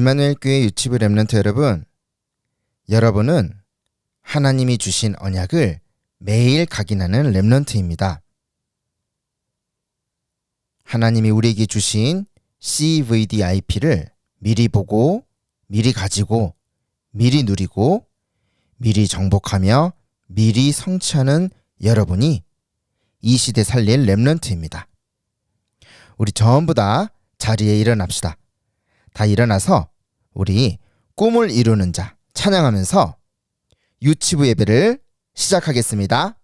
임마누엘 교회 유치부 렘넌트 여러분, 여러분은 하나님이 주신 언약을 매일 각인하는 렘넌트입니다. 하나님이 우리에게 주신 CVDIP를 미리 보고, 미리 가지고, 미리 누리고, 미리 정복하며 미리 성취하는 여러분이 이 시대 살릴 렘넌트입니다. 우리 전부 다 자리에 일어납시다. 다 일어나서 우리 꿈을 이루는 자 찬양하면서 유치부 예배를 시작하겠습니다.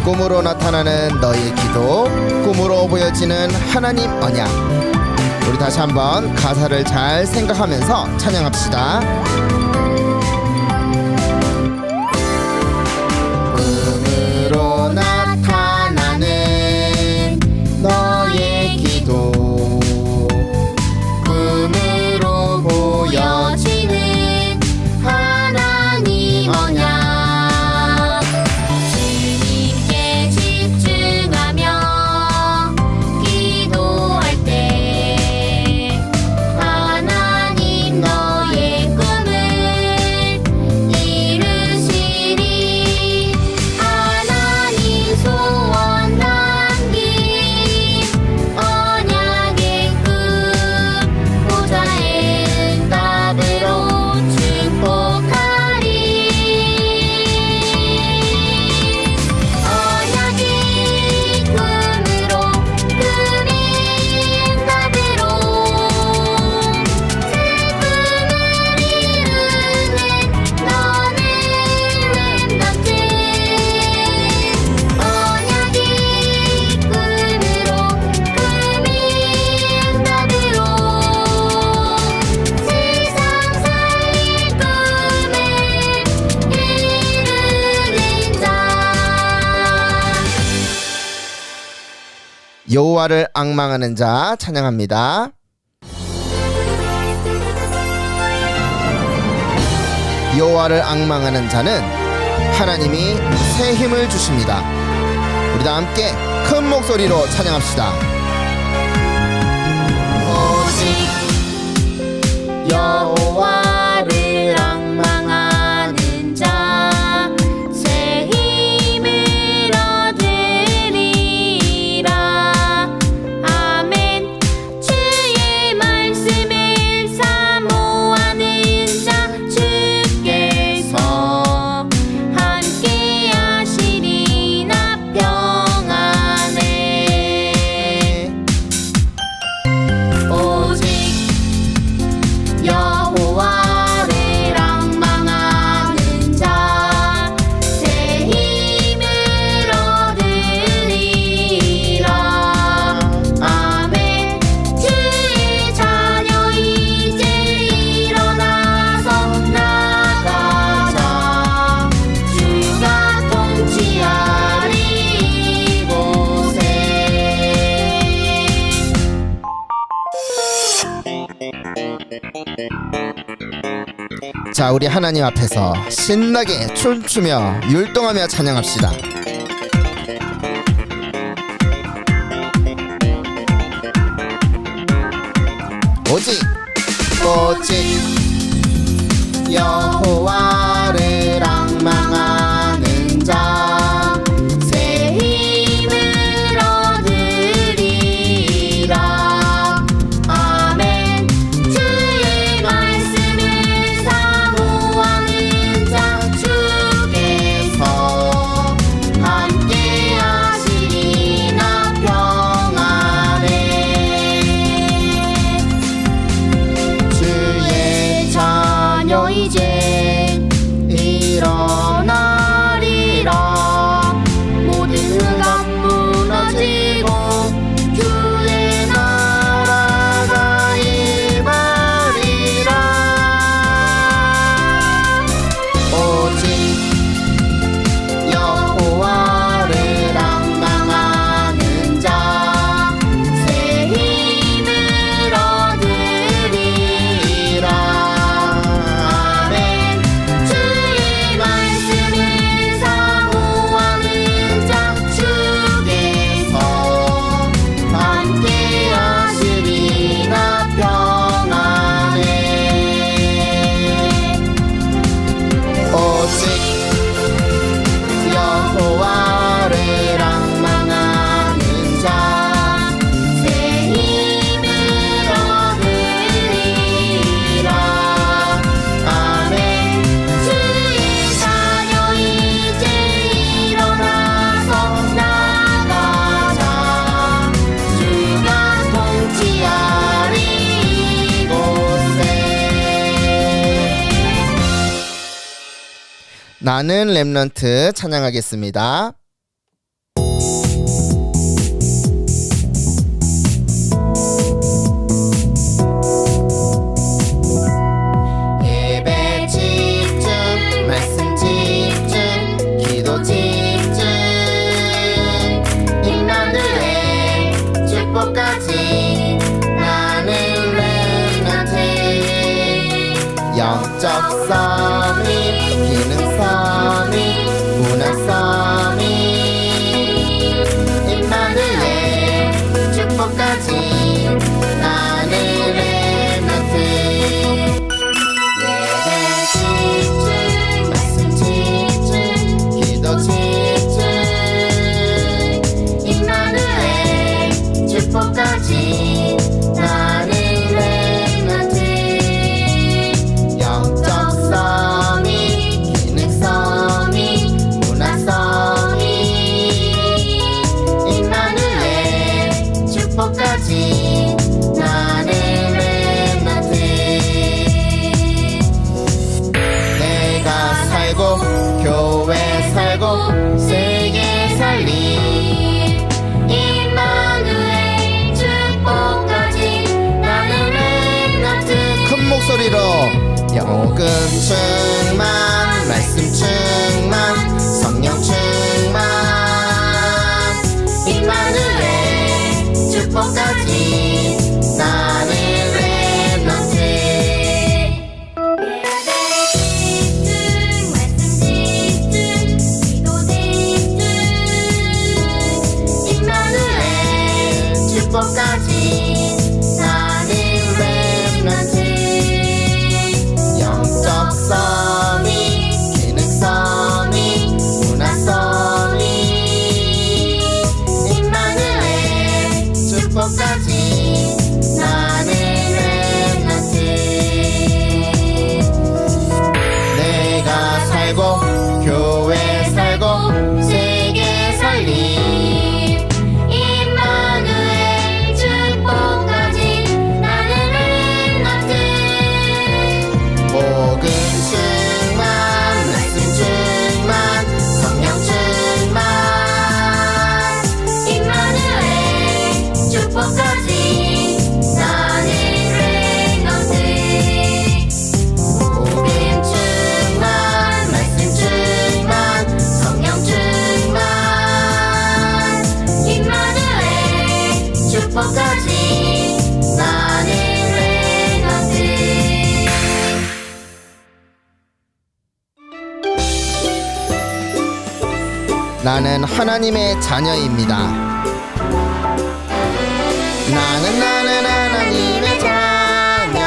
꿈으로 나타나는 너의 기도, 꿈으로 보여지는 하나님 언약. 우리 다시 한번 가사를 잘 생각하면서 찬양합시다. 꿈으로 나타나는 너의 기도, 꿈으로 보여지는 하나님 언약. 여호와를 앙망하는 자 찬양합니다. 여호와를 앙망하는 자는 하나님이 새 힘을 주십니다. 우리 다 함께 큰 목소리로 찬양합시다. 오직 여호와를 앙망하는 자 새 힘을 얻으리라. 아멘. 주의 말씀을 사모하는 자 주께서 함께 하시리나 평안에. 오직 여호와 자, 우리 하나님 앞에서 신나게 춤추며 율동하며 찬양합시다. 오직 여호와를 앙망하는 자 새 힘을 얻으리라. 아멘. 주의 말씀을 사모하는 자 주께서 함께 하시리나 평안해. 주의 자녀 이제 일어나리라. 모든 흑암 무너지고 주의 나라가 임하리라. 오직 여호와를 앙망하는 자 새 힘을 얻으리라. 아멘. 주의 말씀을 사모하는 자 주께서 함께 하시리나 평안해. 오직 여호와를 앙망하는 자 새 힘을 얻으리라. 아멘. 주의 자녀 이제 일어나서 나가자. 주가 통치하리 이곳에. 나는 렘넌트 찬양하겠습니다. 예배 집중, 말씀 집중, 기도 집중, 임마누엘 축복까지 나는 렘넌트. 영적 서밋, 기능 서밋, 문화 서밋, 임마누엘 축복까지 나는 렘넌트. 예배 집중, 말씀 집중, 기도 집중, 임마누엘 축복까지 나는 렘넌트. 영적 서밋, 기능 서밋, 문화 서밋, 임마누엘 축복까지 나는 렘넌트. 내가 살고 교회 살고 세계 살리 임마누엘 축복까지 나는 렘넌트. 큰 목소리로 영금 충만, 말씀 충만, 성령 충만, 임마누엘 축복까지 나는 렘넌트. 예배 집중, 말씀 집중, 기도 집중, 임마누엘 축복까지 나는 렘넌트. 영적 서밋, 나는 하나님의 자녀입니다. 나는 하나님의 자녀.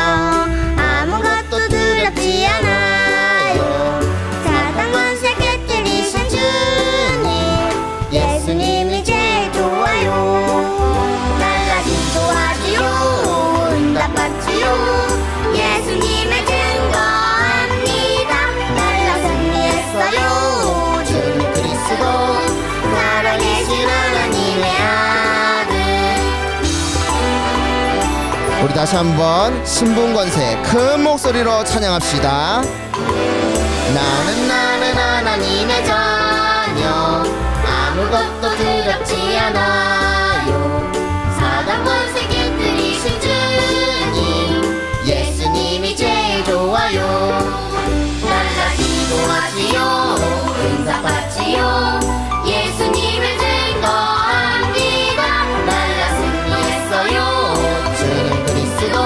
아무것도 두렵지 않아요. 사단 권세 깨뜨리신 주님, 예수님이 제일 좋아요. 날라기도 하지요, 응답받지요. 예수님의 증거합니다. 날라 승리했어요. 주는 그리스도 살아계신 하나님의 아들. 우리 다시 한번 신분권세 큰 목소리로 찬양합시다. 나는 하나님의 자녀. 아무것도 두렵지 않아요. 사단 권세 깨뜨리신 주님, 예수님이 제일 좋아요. 날라기도 하지요, 응답받지요. 예수님을 증거합니다. 날라 승리했어요. 주는 그리스도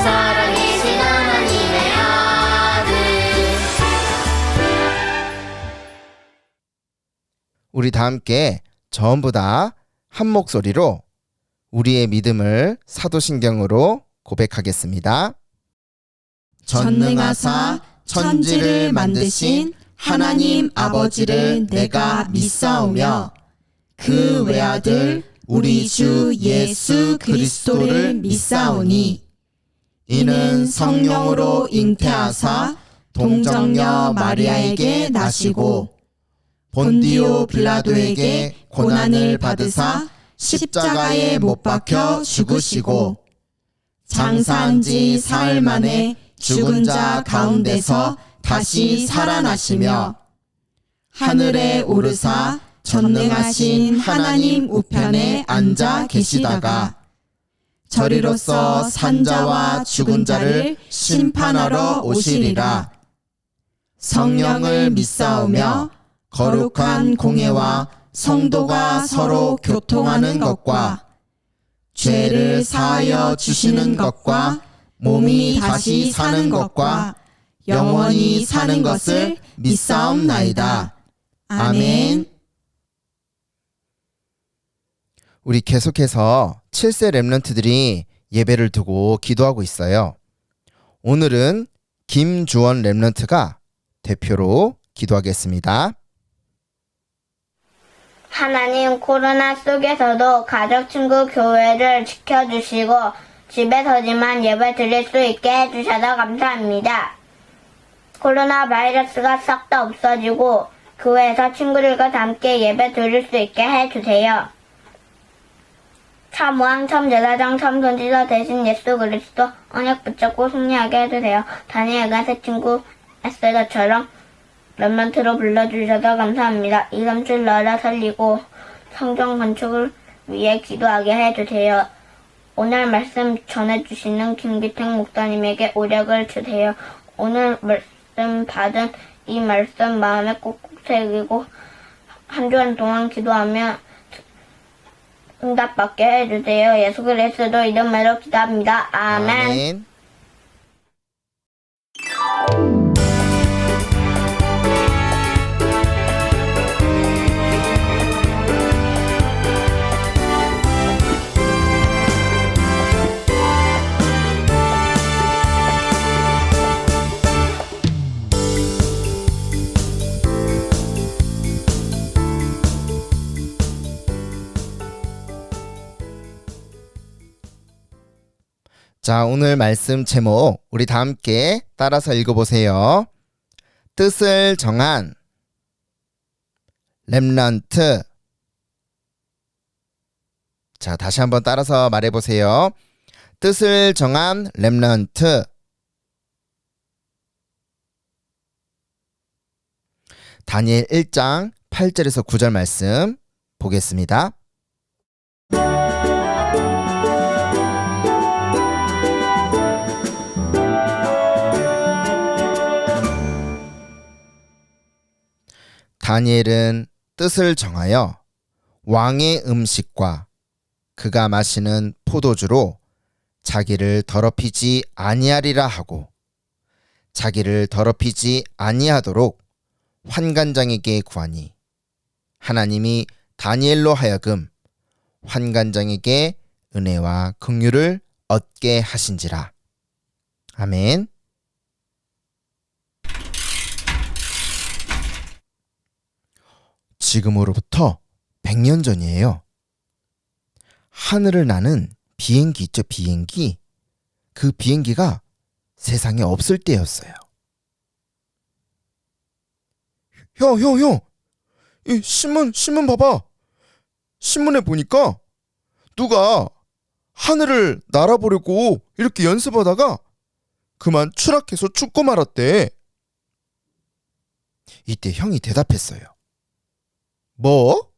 살아계신 하나님의 아들. 우리 다 함께 전부 다 한 목소리로 우리의 믿음을 사도신경으로 고백하겠습니다. 전능하사 천지를 만드신 하나님 아버지를 내가 믿사오며 그 외아들 우리 주 예수 그리스도를 믿사오니 이는 성령으로 잉태하사 동정녀 마리아에게 나시고 본디오 빌라도에게 고난을 받으사 십자가에 못 박혀 죽으시고 장사한 지 사흘 만에 죽은 자 가운데서 다시 살아나시며 하늘에 오르사 전능하신 하나님 우편에 앉아 계시다가 저리로서 산자와 죽은 자를 심판하러 오시리라. 성령을 믿사오며 거룩한 공예와 성도가 서로 교통하는 것과 죄를 사하여 주시는 것과 몸이 다시 사는 것과 영원히 사는 것을 믿사옵나이다. 아멘. 우리 계속해서 7세 렘넌트들이 예배를 두고 기도하고 있어요. 오늘은 김주원 렘넌트가 대표로 기도하겠습니다. 하나님, 코로나 속에서도 가족, 친구, 교회를 지켜주시고 집에서지만 예배 드릴 수 있게 해주셔서 감사합니다. 코로나 바이러스가 싹 다 없어지고 교회에서 친구들과 함께 예배 드릴 수 있게 해주세요. 참왕, 참제사장, 참선지자 대신 예수 그리스도 언약 붙잡고 승리하게 해주세요. 다니엘과 새 친구 에스더처럼 렘넌트로 불러주셔서 감사합니다. 237 나라 살리고 성경 건축을 위해 기도하게 해주세요. 오늘 말씀 전해주시는 김기택 목사님에게 오력을 주세요. 오늘 말씀 받은 이 말씀 마음에 꼭꼭 새기고 한 주간 동안 기도하며 응답받게 해주세요. 예수 그리스도 이름으로 기도합니다. 아멘. 자, 오늘 말씀 제목 우리 다 함께 따라서 읽어보세요. 뜻을 정한 렘넌트. 자, 다시 한번 따라서 말해보세요. 뜻을 정한 렘넌트. 다니엘 1장 8절에서 9절 말씀 보겠습니다. 다니엘은 뜻을 정하여 왕의 음식과 그가 마시는 포도주로 자기를 더럽히지 아니하리라 하고 자기를 더럽히지 아니하도록 환관장에게 구하니 하나님이 다니엘로 하여금 환관장에게 은혜와 긍휼을 얻게 하신지라. 아멘. 지금으로부터 100년 전이에요. 하늘을 나는 비행기 있죠, 비행기. 그 비행기가 세상에 없을 때였어요. 형. 이 신문 봐봐. 신문에 보니까 누가 하늘을 날아보려고 이렇게 연습하다가 그만 추락해서 죽고 말았대. 이때 형이 대답했어요. 뭐?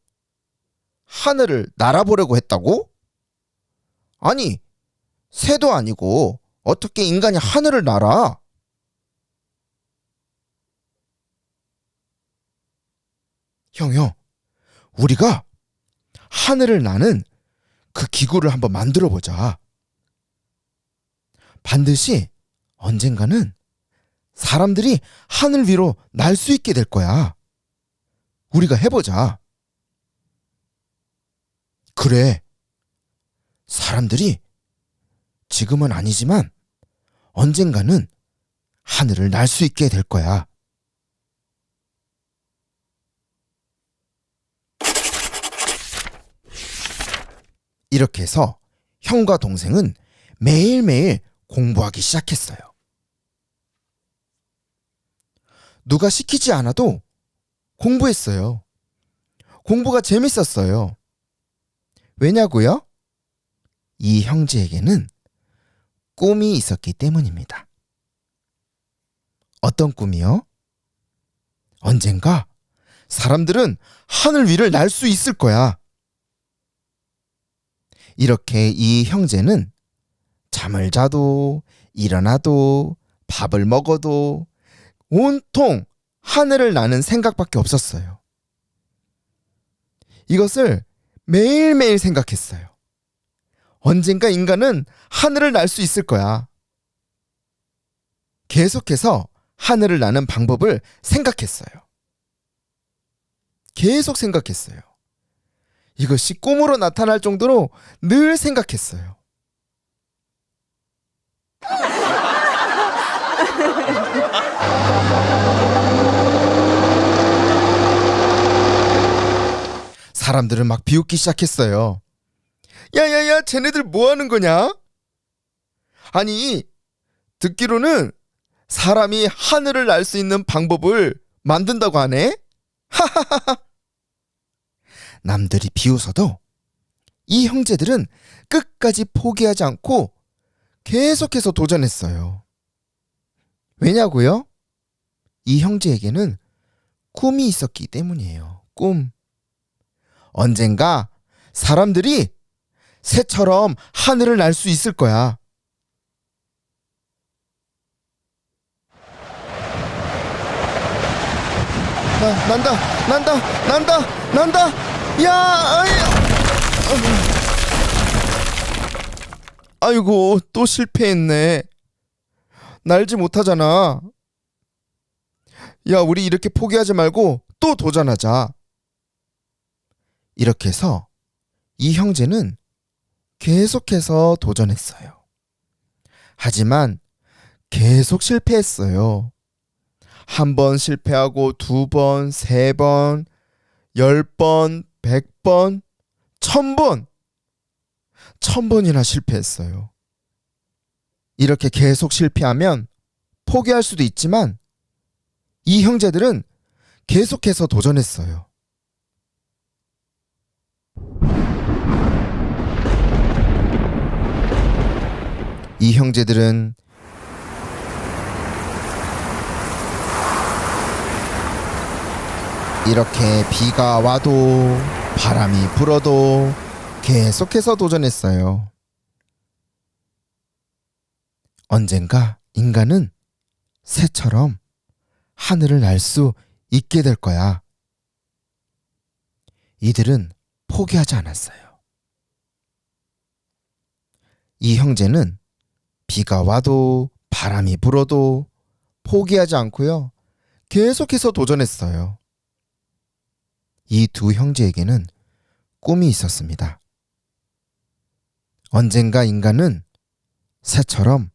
하늘을 날아보려고 했다고? 아니, 새도 아니고 어떻게 인간이 하늘을 날아? 형, 우리가 하늘을 나는 그 기구를 한번 만들어 보자. 반드시 언젠가는 사람들이 하늘 위로 날 수 있게 될 거야. 우리가 해보자. 그래. 사람들이 지금은 아니지만 언젠가는 하늘을 날 수 있게 될 거야. 이렇게 해서 형과 동생은 매일매일 공부하기 시작했어요. 누가 시키지 않아도 공부했어요. 공부가 재밌었어요. 왜냐고요? 이 형제에게는 꿈이 있었기 때문입니다. 어떤 꿈이요? 언젠가 사람들은 하늘 위를 날 수 있을 거야. 이렇게 이 형제는 잠을 자도 일어나도 밥을 먹어도 온통 하늘을 나는 생각밖에 없었어요. 이것을 매일매일 생각했어요. 언젠가 인간은 하늘을 날 수 있을 거야. 계속해서 하늘을 나는 방법을 생각했어요. 계속 생각했어요. 이것이 꿈으로 나타날 정도로 늘 생각했어요. 사람들은 막 비웃기 시작했어요. 야야야, 쟤네들 뭐 하는 거냐? 아니, 듣기로는 사람이 하늘을 날 수 있는 방법을 만든다고 하네? 하하하하. 남들이 비웃어도 이 형제들은 끝까지 포기하지 않고 계속해서 도전했어요. 왜냐고요? 이 형제에게는 꿈이 있었기 때문이에요. 꿈. 언젠가 사람들이 새처럼 하늘을 날 수 있을 거야. 난다. 야, 아이고, 또 실패했네. 날지 못하잖아. 야, 우리 이렇게 포기하지 말고 또 도전하자. 이렇게 해서 이 형제는 계속해서 도전했어요. 하지만 계속 실패했어요. 한 번 실패하고 2번, 3번, 10번, 100번, 1000번, 1000번이나 실패했어요. 이렇게 계속 실패하면 포기할 수도 있지만 이 형제들은 계속해서 도전했어요. 이 형제들은 이렇게 비가 와도 바람이 불어도 계속해서 도전했어요. 언젠가 인간은 새처럼 하늘을 날 수 있게 될 거야. 이들은 포기하지 않았어요. 이 형제는 비가 와도 바람이 불어도 포기하지 않고요. 계속해서 도전했어요. 이 두 형제에게는 꿈이 있었습니다. 언젠가 인간은 새처럼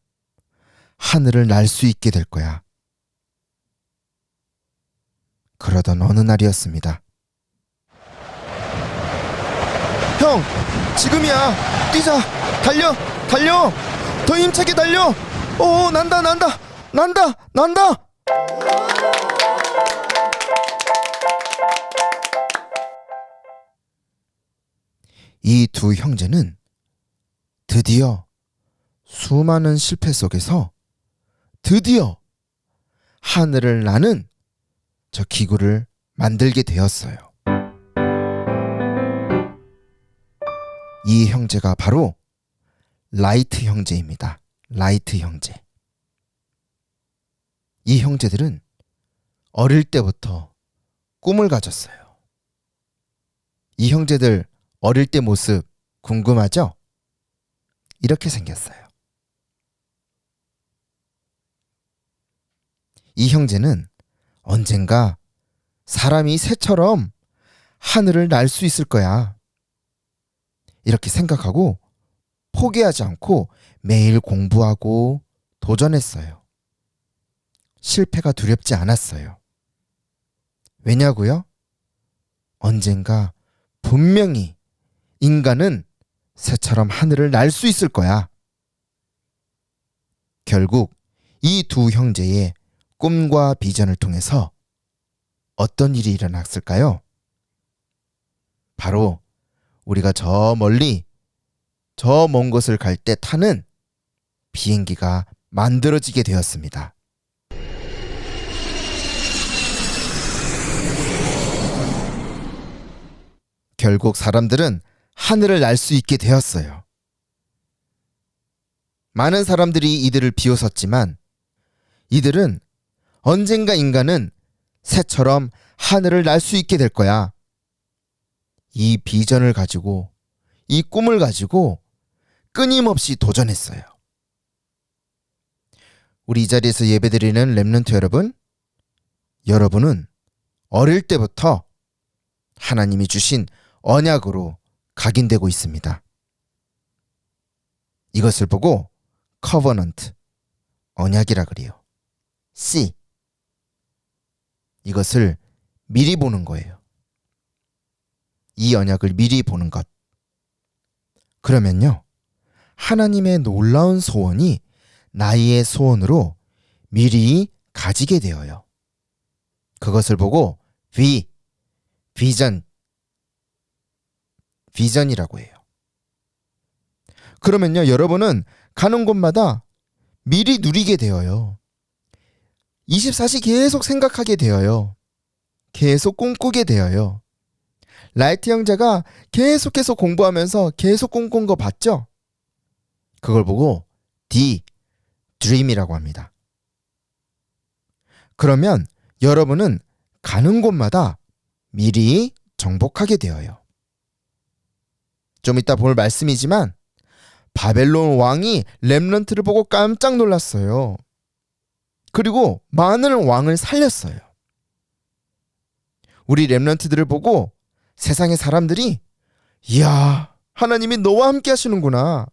하늘을 날 수 있게 될 거야. 그러던 어느 날이었습니다. 형, 지금이야. 뛰자. 달려, 달려. 더 힘차게 달려. 오, 난다, 난다, 난다, 난다. 이 두 형제는 드디어 수많은 실패 속에서 드디어 하늘을 나는 저 기구를 만들게 되었어요. 이 형제가 바로 라이트 형제입니다. 라이트 형제. 이 형제들은 어릴 때부터 꿈을 가졌어요. 이 형제들 어릴 때 모습 궁금하죠? 이렇게 생겼어요. 이 형제는 언젠가 사람이 새처럼 하늘을 날 수 있을 거야. 이렇게 생각하고 포기하지 않고 매일 공부하고 도전했어요. 실패가 두렵지 않았어요. 왜냐고요? 언젠가 분명히 인간은 새처럼 하늘을 날 수 있을 거야. 결국 이 두 형제의 꿈과 비전을 통해서 어떤 일이 일어났을까요? 바로 우리가 저 멀리 저 먼 곳을 갈 때 타는 비행기가 만들어지게 되었습니다. 결국 사람들은 하늘을 날 수 있게 되었어요. 많은 사람들이 이들을 비웃었지만 이들은 언젠가 인간은 새처럼 하늘을 날 수 있게 될 거야. 이 비전을 가지고, 이 꿈을 가지고 끊임없이 도전했어요. 우리 이 자리에서 예배드리는 렘넌트 여러분, 여러분은 어릴 때부터 하나님이 주신 언약으로 각인되고 있습니다. 이것을 보고 커버넌트, 언약이라 그래요. C. 이것을 미리 보는 거예요. 이 언약을 미리 보는 것. 그러면요, 하나님의 놀라운 소원이 나의 소원으로 미리 가지게 되어요. 그것을 보고 V, 비전, 비전이라고 해요. 그러면요, 여러분은 가는 곳마다 미리 누리게 되어요. 24시 계속 생각하게 되어요. 계속 꿈꾸게 되어요. 라이트 형제가 계속해서 공부하면서 계속 꿈꾼 거 봤죠? 그걸 보고 D, Dream이라고 합니다. 그러면 여러분은 가는 곳마다 미리 정복하게 되어요. 좀 이따 볼 말씀이지만 바벨론 왕이 렘넌트를 보고 깜짝 놀랐어요. 그리고 많은 왕을 살렸어요. 우리 렘넌트들을 보고 세상의 사람들이 이야, 하나님이 너와 함께 하시는구나.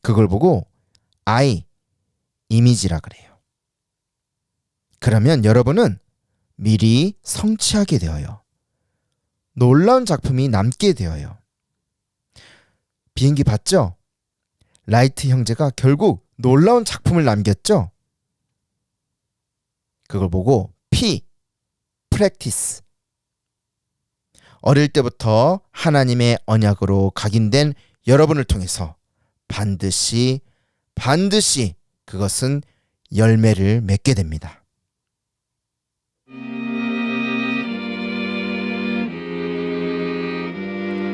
그걸 보고 I, 이미지라 그래요. 그러면 여러분은 미리 성취하게 되어요. 놀라운 작품이 남게 되어요. 비행기 봤죠? 라이트 형제가 결국 놀라운 작품을 남겼죠? 그걸 보고 P, practice. 어릴 때부터 하나님의 언약으로 각인된 여러분을 통해서 반드시 그것은 열매를 맺게 됩니다.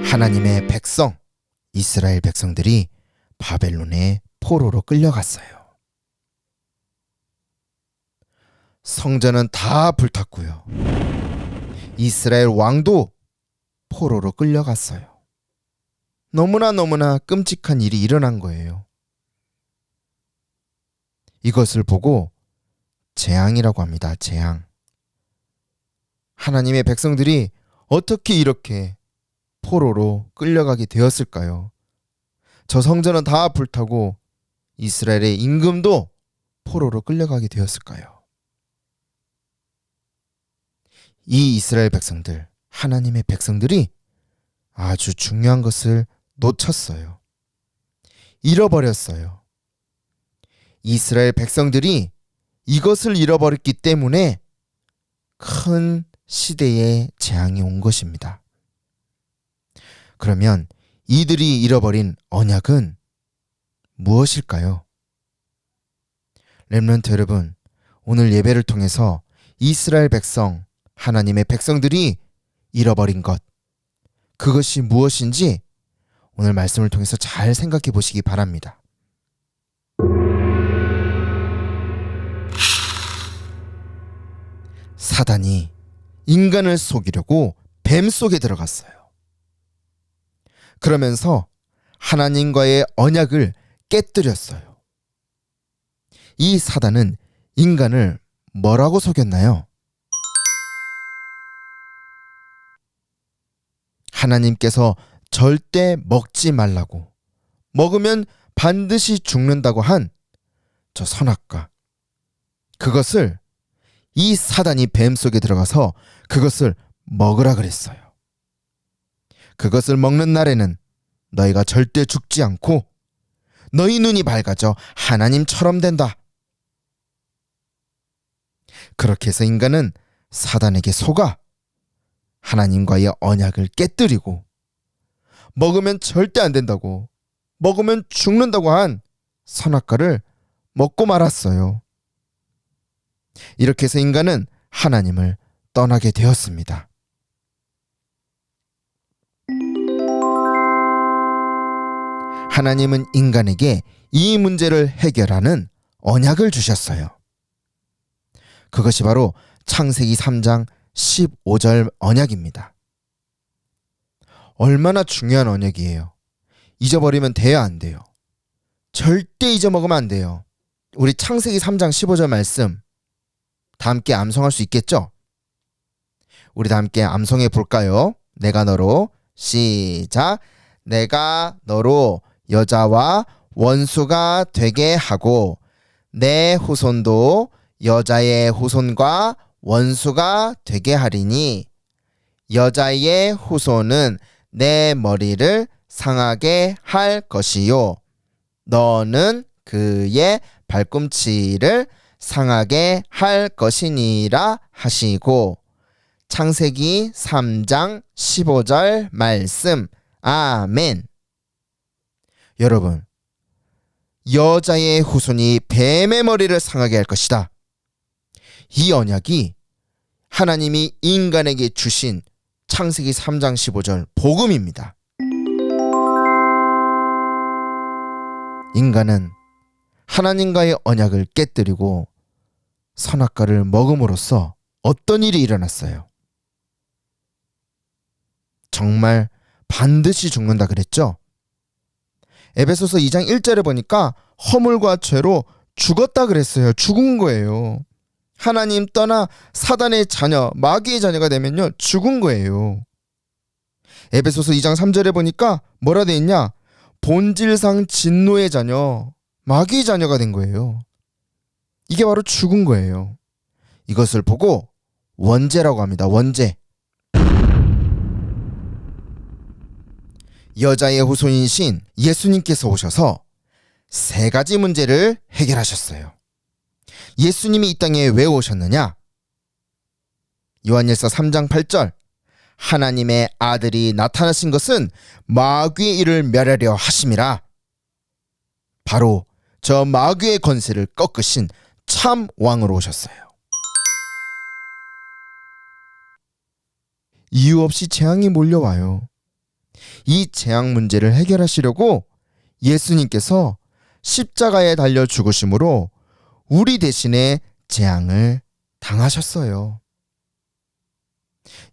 하나님의 백성, 이스라엘 백성들이 바벨론의 포로로 끌려갔어요. 성전은 다 불탔고요. 이스라엘 왕도 포로로 끌려갔어요. 너무나 끔찍한 일이 일어난 거예요. 이것을 보고 재앙이라고 합니다. 재앙. 하나님의 백성들이 어떻게 이렇게 포로로 끌려가게 되었을까요? 저 성전은 다 불타고 이스라엘의 임금도 포로로 끌려가게 되었을까요? 이 이스라엘 백성들, 하나님의 백성들이 아주 중요한 것을 놓쳤어요. 잃어버렸어요. 이스라엘 백성들이 이것을 잃어버렸기 때문에 큰 시대의 재앙이 온 것입니다. 그러면 이들이 잃어버린 언약은 무엇일까요? 렘넌트 여러분, 오늘 예배를 통해서 이스라엘 백성, 하나님의 백성들이 잃어버린 것, 그것이 무엇인지 오늘 말씀을 통해서 잘 생각해 보시기 바랍니다. 사단이 인간을 속이려고 뱀 속에 들어갔어요. 그러면서 하나님과의 언약을 깨뜨렸어요. 이 사단은 인간을 뭐라고 속였나요? 하나님께서 절대 먹지 말라고, 먹으면 반드시 죽는다고 한 저 선악과, 그것을 이 사단이 뱀 속에 들어가서 그것을 먹으라 그랬어요. 그것을 먹는 날에는 너희가 절대 죽지 않고 너희 눈이 밝아져 하나님처럼 된다. 그렇게 해서 인간은 사단에게 속아 하나님과의 언약을 깨뜨리고 먹으면 절대 안 된다고, 먹으면 죽는다고 한 선악과를 먹고 말았어요. 이렇게 해서 인간은 하나님을 떠나게 되었습니다. 하나님은 인간에게 이 문제를 해결하는 언약을 주셨어요. 그것이 바로 창세기 3장 15절 언약입니다. 얼마나 중요한 언약이에요. 잊어버리면 돼요, 안 돼요? 절대 잊어먹으면 안 돼요. 우리 창세기 3장 15절 말씀 다 함께 암송할 수 있겠죠? 우리 다 함께 암송해 볼까요? 내가 너로, 시작. 내가 너로 여자와 원수가 되게 하고 내 후손도 여자의 후손과 원수가 되게 하리니 여자의 후손은 내 머리를 상하게 할 것이요 너는 그의 발꿈치를 상하게 할 것이니라 하시고, 창세기 3장 15절 말씀. 아멘. 여러분, 여자의 후손이 뱀의 머리를 상하게 할 것이다. 이 언약이 하나님이 인간에게 주신 창세기 3장 15절 복음입니다. 인간은 하나님과의 언약을 깨뜨리고 선악과를 먹음으로써 어떤 일이 일어났어요? 정말 반드시 죽는다 그랬죠? 에베소서 2장 1절에 보니까 허물과 죄로 죽었다 그랬어요. 죽은 거예요. 하나님 떠나 사단의 자녀, 마귀의 자녀가 되면요, 죽은 거예요. 에베소서 2장 3절에 보니까 뭐라 돼 있냐? 본질상 진노의 자녀, 마귀의 자녀가 된 거예요. 이게 바로 죽은 거예요. 이것을 보고 원죄라고 합니다. 원죄. 여자의 후손이신 예수님께서 오셔서 세 가지 문제를 해결하셨어요. 예수님이 이 땅에 왜 오셨느냐? 요한일서 3장 8절. 하나님의 아들이 나타나신 것은 마귀의 일을 멸하려 하심이라. 바로 저 마귀의 권세를 꺾으신 참 왕으로 오셨어요. 이유 없이 재앙이 몰려와요. 이 재앙 문제를 해결하시려고 예수님께서 십자가에 달려 죽으심으로 우리 대신에 재앙을 당하셨어요.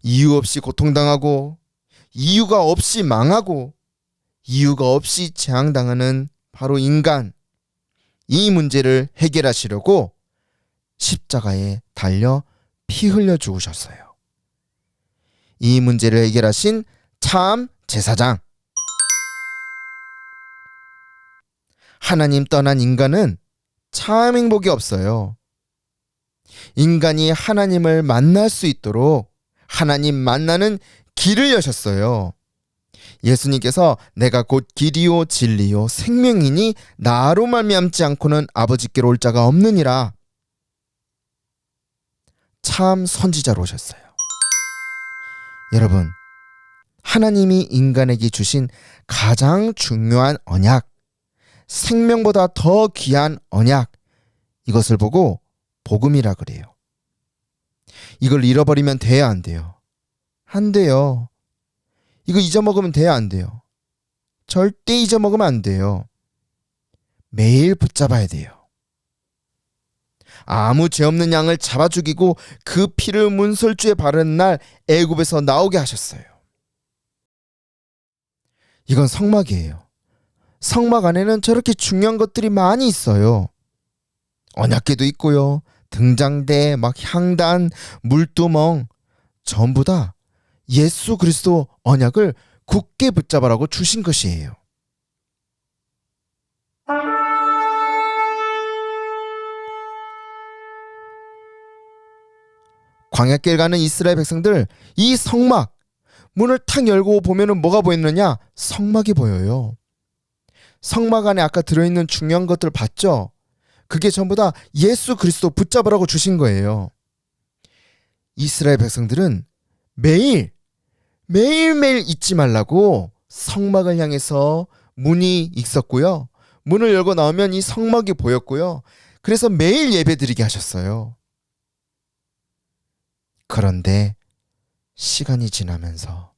이유 없이 고통당하고 이유가 없이 망하고 이유가 없이 재앙당하는 바로 인간, 이 문제를 해결하시려고 십자가에 달려 피 흘려 죽으셨어요. 이 문제를 해결하신 참 제사장. 하나님 떠난 인간은 참 행복이 없어요. 인간이 하나님을 만날 수 있도록 하나님 만나는 길을 여셨어요. 예수님께서 내가 곧 길이요 진리요 생명이니 나로 말미암지 않고는 아버지께로 올 자가 없느니라. 참 선지자로 오셨어요. 여러분, 하나님이 인간에게 주신 가장 중요한 언약, 생명보다 더 귀한 언약, 이것을 보고 복음이라 그래요. 이걸 잃어버리면 돼야 안 돼요. 안 돼요. 이거 잊어먹으면 돼야 안 돼요. 절대 잊어먹으면 안 돼요. 매일 붙잡아야 돼요. 아무 죄 없는 양을 잡아 죽이고 그 피를 문설주에 바르는 날 애굽에서 나오게 하셨어요. 이건 성막이에요. 성막 안에는 저렇게 중요한 것들이 많이 있어요. 언약궤도 있고요. 등장대, 막 향단, 물두멍, 전부 다 예수 그리스도 언약을 굳게 붙잡으라고 주신 것이에요. 광야길 가는 이스라엘 백성들, 이 성막 문을 탁 열고 보면은 뭐가 보이느냐? 성막이 보여요. 성막 안에 아까 들어있는 중요한 것들 봤죠? 그게 전부 다 예수 그리스도 붙잡으라고 주신 거예요. 이스라엘 백성들은 매일매일 잊지 말라고 성막을 향해서 문이 있었고요. 문을 열고 나오면 이 성막이 보였고요. 그래서 매일 예배드리게 하셨어요. 그런데 시간이 지나면서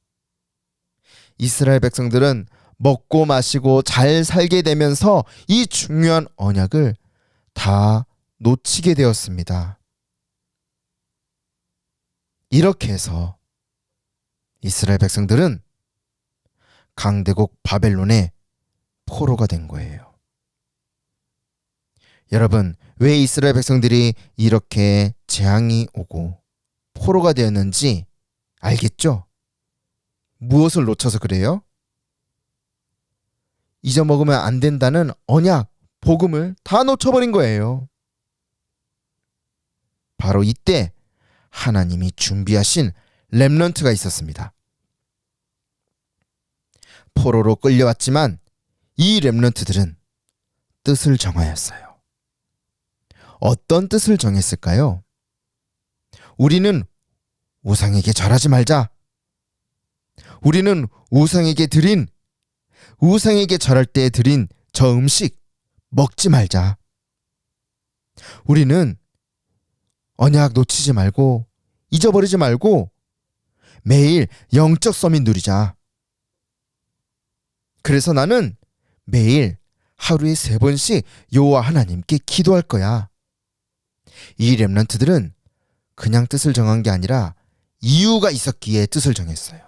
이스라엘 백성들은 먹고 마시고 잘 살게 되면서 이 중요한 언약을 다 놓치게 되었습니다. 이렇게 해서 이스라엘 백성들은 강대국 바벨론의 포로가 된 거예요. 여러분, 왜 이스라엘 백성들이 이렇게 재앙이 오고 포로가 되었는지 알겠죠? 무엇을 놓쳐서 그래요? 잊어먹으면 안 된다는 언약, 복음을 다 놓쳐버린 거예요. 바로 이때 하나님이 준비하신 렘넌트가 있었습니다. 포로로 끌려왔지만 이 렘넌트들은 뜻을 정하였어요. 어떤 뜻을 정했을까요? 우리는 우상에게 절하지 말자. 우리는 우상에게 절할 때 드린 저 음식 먹지 말자. 우리는 언약 놓치지 말고 잊어버리지 말고 매일 영적 서밋 누리자. 그래서 나는 매일 하루에 3번씩 여호와 하나님께 기도할 거야. 이 렘넌트들은 그냥 뜻을 정한 게 아니라 이유가 있었기에 뜻을 정했어요.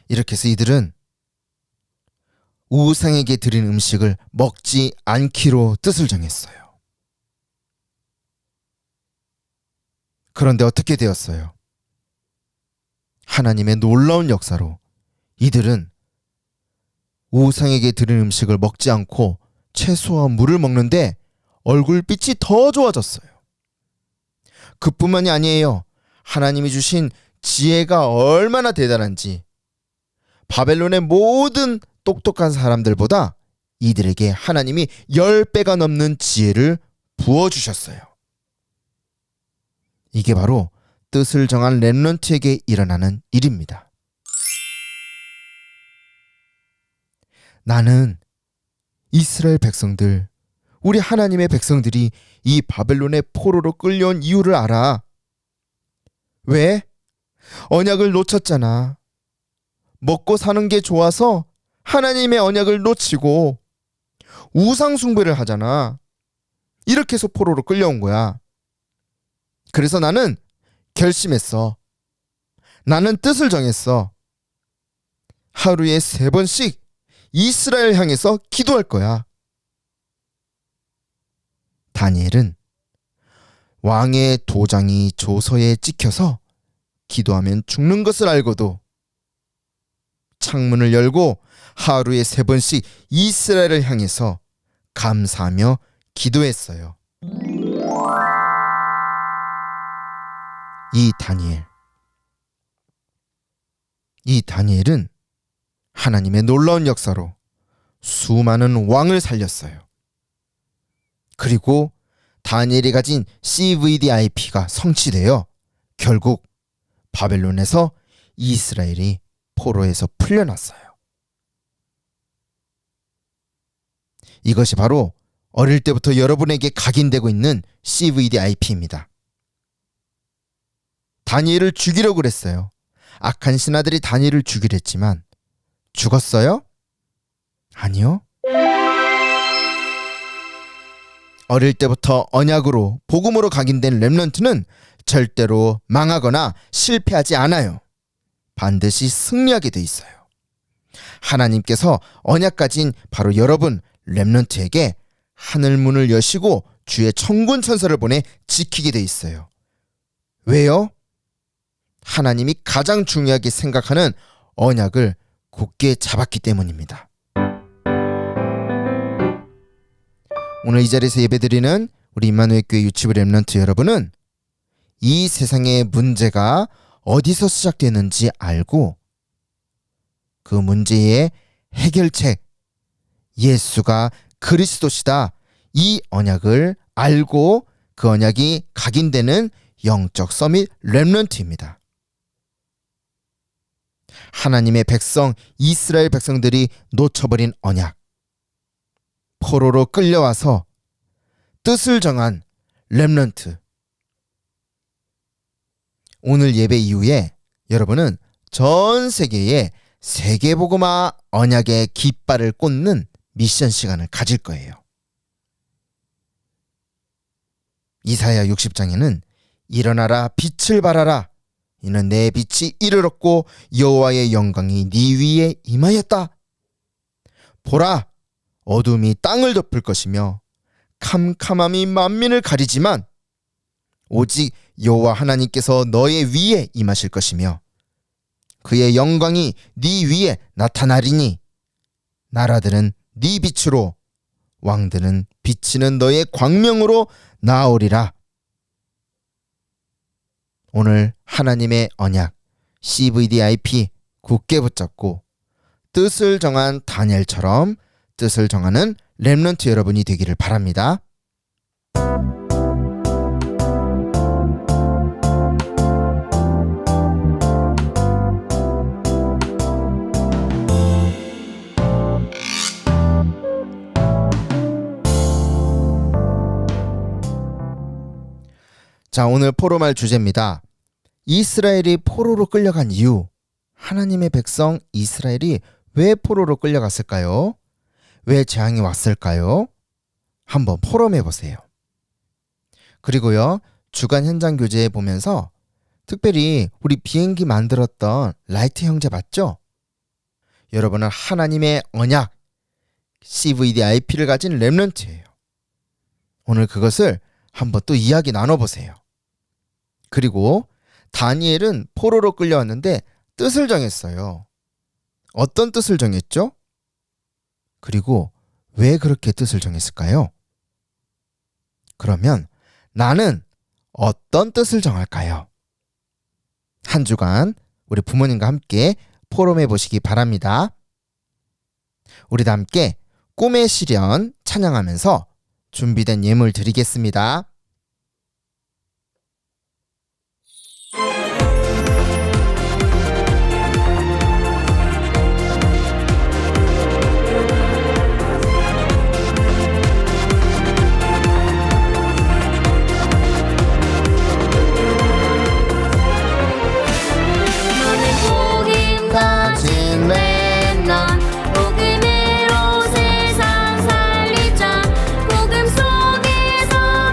이렇게 해서 이들은 우상에게 드린 음식을 먹지 않기로 뜻을 정했어요. 그런데 어떻게 되었어요? 하나님의 놀라운 역사로 이들은 우상에게 드린 음식을 먹지 않고 채소와 물을 먹는데 얼굴빛이 더 좋아졌어요. 그뿐만이 아니에요. 하나님이 주신 지혜가 얼마나 대단한지 바벨론의 모든 똑똑한 사람들보다 이들에게 하나님이 10배가 넘는 지혜를 부어주셨어요. 이게 바로 뜻을 정한 렘넌트에게 일어나는 일입니다. 나는 이스라엘 백성들, 우리 하나님의 백성들이 이 바벨론의 포로로 끌려온 이유를 알아. 왜? 언약을 놓쳤잖아. 먹고 사는 게 좋아서 하나님의 언약을 놓치고 우상 숭배를 하잖아. 이렇게 해서 포로로 끌려온 거야. 그래서 나는 결심했어. 나는 뜻을 정했어. 하루에 3번씩 이스라엘 향해서 기도할 거야. 다니엘은 왕의 도장이 조서에 찍혀서 기도하면 죽는 것을 알고도 창문을 열고 하루에 3번씩 이스라엘을 향해서 감사하며 기도했어요. 이 다니엘은 하나님의 놀라운 역사로 수많은 왕을 살렸어요. 그리고 다니엘이 가진 CVDIP가 성취되어 결국 바벨론에서 이스라엘이 포로에서 풀려났어요. 이것이 바로 어릴 때부터 여러분에게 각인되고 있는 CVDIP입니다. 다니엘을 죽이려고 그랬어요. 악한 신하들이 다니엘을 죽이려 했지만 죽었어요? 아니요. 어릴 때부터 언약으로 복음으로 각인된 렘넌트는 절대로 망하거나 실패하지 않아요. 반드시 승리하게 돼 있어요. 하나님께서 언약 가진 바로 여러분 렘넌트에게 하늘 문을 여시고 주의 천군 천사를 보내 지키게 돼 있어요. 왜요? 하나님이 가장 중요하게 생각하는 언약을 굳게 잡았기 때문입니다. 오늘 이 자리에서 예배드리는 우리 임마누엘 교회 유치부 렘넌트 여러분은 이 세상의 문제가 어디서 시작되는지 알고 그 문제의 해결책 예수가 그리스도시다 이 언약을 알고 그 언약이 각인되는 영적 서밋 렘넌트입니다. 하나님의 백성 이스라엘 백성들이 놓쳐버린 언약 포로로 끌려와서 뜻을 정한 렘넌트. 오늘 예배 이후에 여러분은 전 세계에 세계복음화 언약의 깃발을 꽂는 미션 시간을 가질 거예요. 이사야 60장에는 일어나라 빛을 발하라 이는 내 빛이 이를 얻고 여호와의 영광이 네 위에 임하였다. 보라 어둠이 땅을 덮을 것이며 캄캄함이 만민을 가리지만 오직 여호와 하나님께서 너의 위에 임하실 것이며 그의 영광이 네 위에 나타나리니 나라들은 네 빛으로 왕들은 비치는 너의 광명으로 나오리라. 오늘 하나님의 언약 CVDIP 굳게 붙잡고 뜻을 정한 다니엘처럼 뜻을 정하는 렘넌트 여러분이 되기를 바랍니다. 자, 오늘 포로말 주제입니다. 이스라엘이 포로로 끌려간 이유, 하나님의 백성 이스라엘이 왜 포로로 끌려갔을까요? 왜 재앙이 왔을까요? 한번 포럼해 보세요. 그리고요, 주간 현장 교재 보면서 특별히 우리 비행기 만들었던 라이트 형제 봤죠? 여러분은 하나님의 언약 CVDIP를 가진 렘넌트예요. 오늘 그것을 한번 또 이야기 나눠보세요. 그리고 다니엘은 포로로 끌려왔는데 뜻을 정했어요. 어떤 뜻을 정했죠? 그리고 왜 그렇게 뜻을 정했을까요? 그러면 나는 어떤 뜻을 정할까요? 한 주간 우리 부모님과 함께 포럼해 보시기 바랍니다. 우리 다 함께 꿈의 시련 찬양하면서 준비된 예물 드리겠습니다. 복음으로 세상 살리자 복음 속에서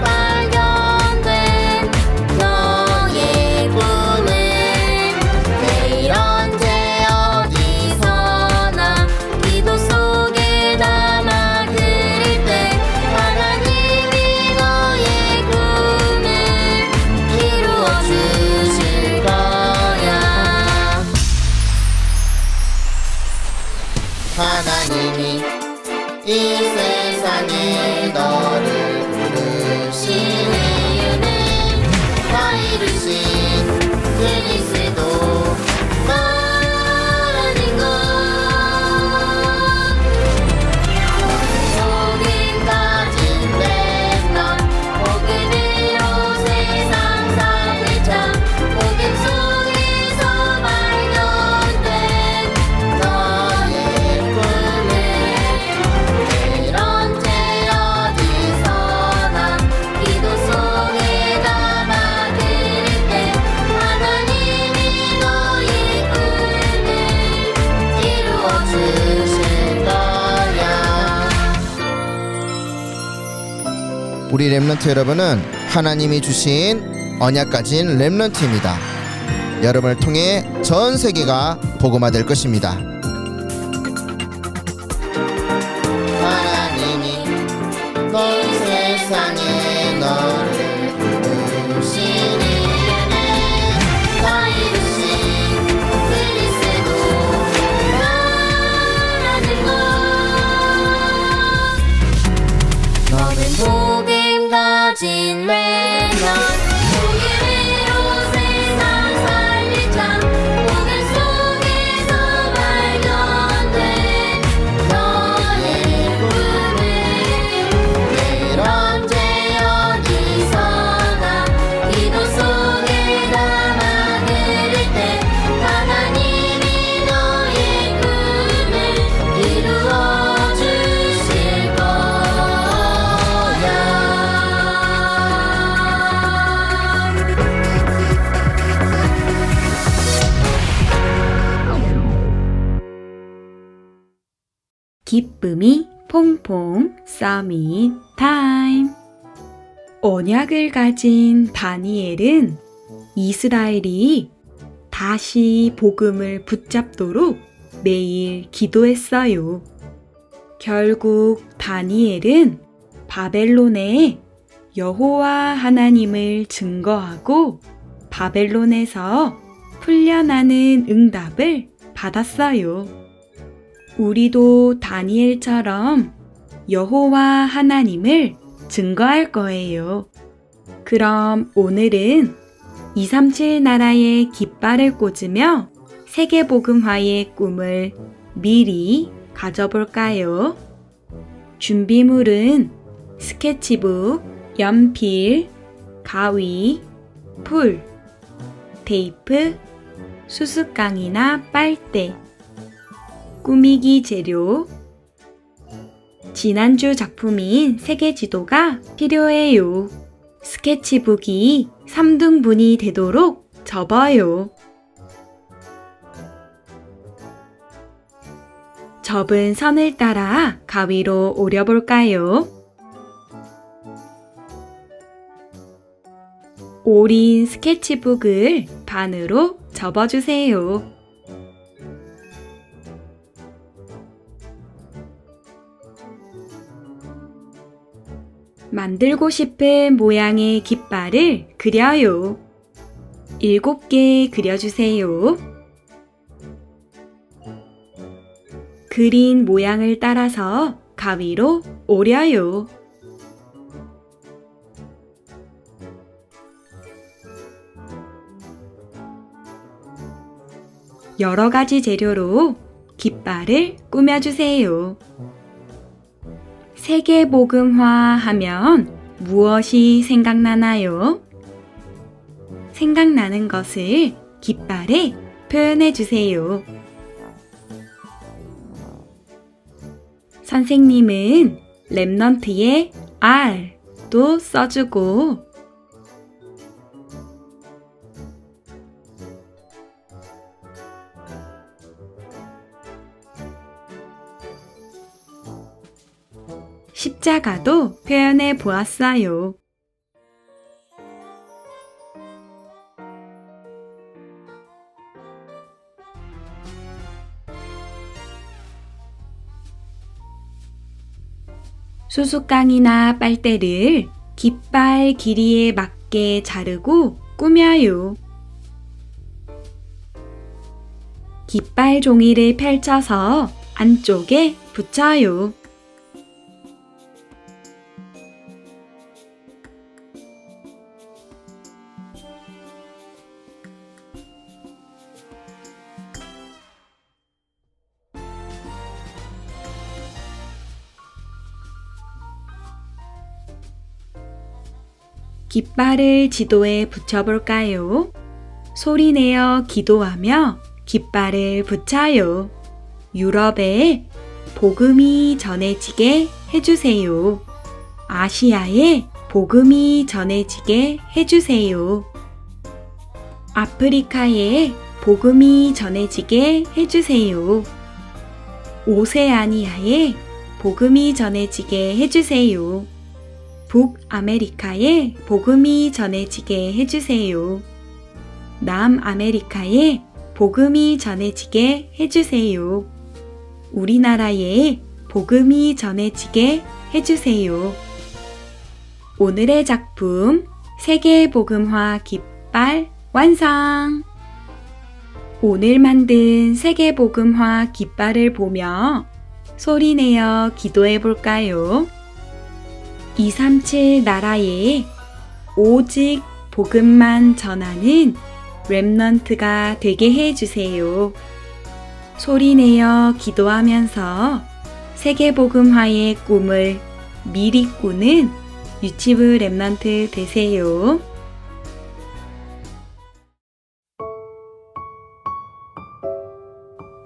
우리 렘넌트 여러분은 하나님이 주신 언약 가진 렘넌트입니다. 여러분을 통해 전 세계가 복음화될 것입니다. 하나님이 넌 세상에 너를 부르시니 너희 주신 그리스도라는 것 너는 복음 가진 렘넌트 복음으로 세상 살리자 복음 속에서 발견된 너의 꿈을 늘 언제 어디서나 기도 속에 담아 들을 때 하나님이 너의 꿈을 이루어 주실 거야. 기쁨이 퐁퐁 서밋 타임. 언약을 가진 다니엘은 이스라엘이 다시 복음을 붙잡도록 매일 기도했어요. 결국 다니엘은 바벨론에 여호와 하나님을 증거하고 바벨론에서 풀려나는 응답을 받았어요. 우리도 다니엘처럼 여호와 하나님을 증거할 거예요. 그럼 오늘은 237 나라의 깃발을 꽂으며 세계복음화의 꿈을 미리 가져볼까요? 준비물은 스케치북, 연필, 가위, 풀, 테이프, 수수깡이나 빨대, 꾸미기 재료, 지난주 작품인 세계지도가 필요해요. 스케치북이 3등분이 되도록 접어요. 접은 선을 따라 가위로 오려볼까요? 오린 스케치북을 반으로 접어주세요. 만들고 싶은 모양의 깃발을 그려요. 7개 그려주세요. 그린 모양을 따라서 가위로 오려요. 여러 가지 재료로 깃발을 꾸며주세요. 세계복음화 하면 무엇이 생각나나요? 생각나는 것을 깃발에 표현해 주세요. 선생님은 렘넌트에 R도 써주고 십자가도 표현해 보았어요. 수수깡이나 빨대를 깃발 길이에 맞게 자르고 꾸며요. 깃발 종이를 펼쳐서 안쪽에 붙여요. 깃발을 지도에 붙여볼까요? 소리내어 기도하며 깃발을 붙여요. 유럽에 복음이 전해지게 해주세요. 아시아에 복음이 전해지게 해주세요. 아프리카에 복음이 전해지게 해주세요. 오세아니아에 복음이 전해지게 해주세요. 북아메리카에 복음이 전해지게 해주세요. 남아메리카에 복음이 전해지게 해주세요. 우리나라에 복음이 전해지게 해주세요. 오늘의 작품 세계복음화 깃발 완성! 오늘 만든 세계복음화 깃발을 보며 소리내어 기도해 볼까요? 237 나라에 오직 복음만 전하는 렘넌트가 되게 해주세요. 소리내어 기도하면서 세계복음화의 꿈을 미리 꾸는 유치부 렘넌트 되세요.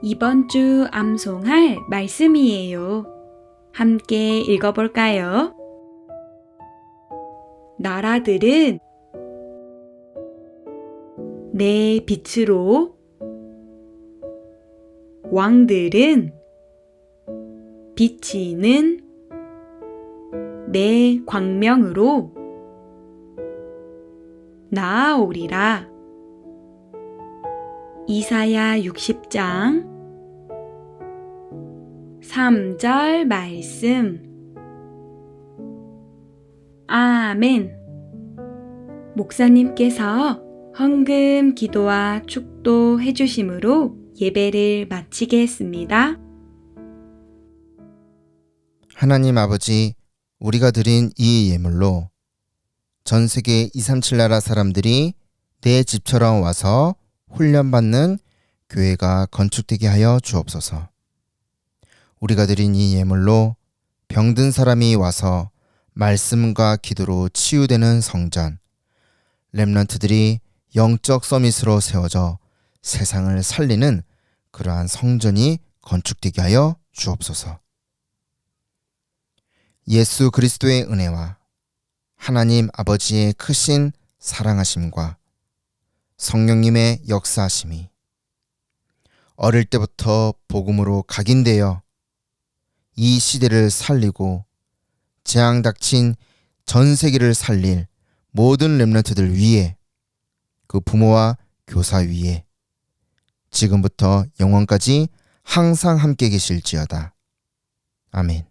이번 주 암송할 말씀이에요. 함께 읽어볼까요? 나라들은 내 빛으로, 왕들은 비치는 내 광명으로 나아오리라. 이사야 60장 3절 말씀. 아멘. 목사님께서 헌금 기도와 축도 해주심으로 예배를 마치겠습니다. 하나님 아버지, 우리가 드린 이 예물로 전 세계 237 나라 사람들이 내 집처럼 와서 훈련받는 교회가 건축되게 하여 주옵소서. 우리가 드린 이 예물로 병든 사람이 와서 말씀과 기도로 치유되는 성전, 렘넌트들이 영적 서밋으로 세워져 세상을 살리는 그러한 성전이 건축되게 하여 주옵소서. 예수 그리스도의 은혜와 하나님 아버지의 크신 사랑하심과 성령님의 역사하심이 어릴 때부터 복음으로 각인되어 이 시대를 살리고 재앙 닥친 전 세계를 살릴 모든 렘넌트들 위에, 그 부모와 교사 위에 지금부터 영원까지 항상 함께 계실지어다. 아멘.